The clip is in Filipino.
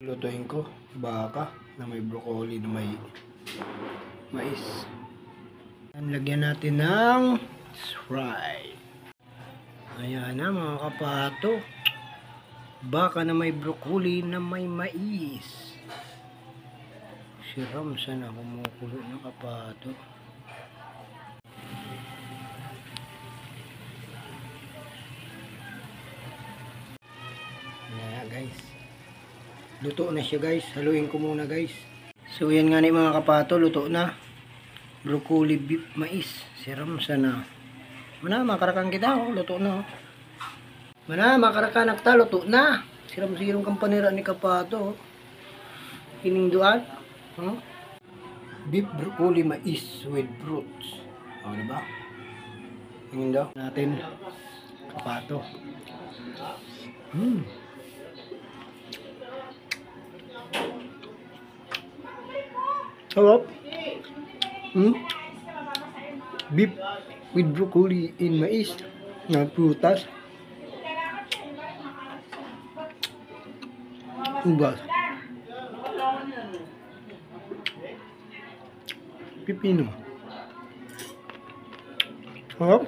Lutuin ko baka na may broccoli na may mais. Lagyan natin ng Sprite. Ayan na mga kapato, baka na may broccoli na may mais. Si Ramsa na kumukulo ng kapato. Ayan guys, luto na siya guys. Haluin ko muna guys. So yan nga ni mga kapato, luto na. Broccoli, beef, mais. Siram sana. Mana makarakang kita, oh, luto na. Oh. Mana makarakanak ta, luto na. Siram-siram kang panira ni kapato. Oh. Ining huh? Beef, broccoli, mais with fruits. O, diba? Tingin daw natin kapato. Sarap. Beef with broccoli in mais na prutas. Ubas. Pipino. Sarap.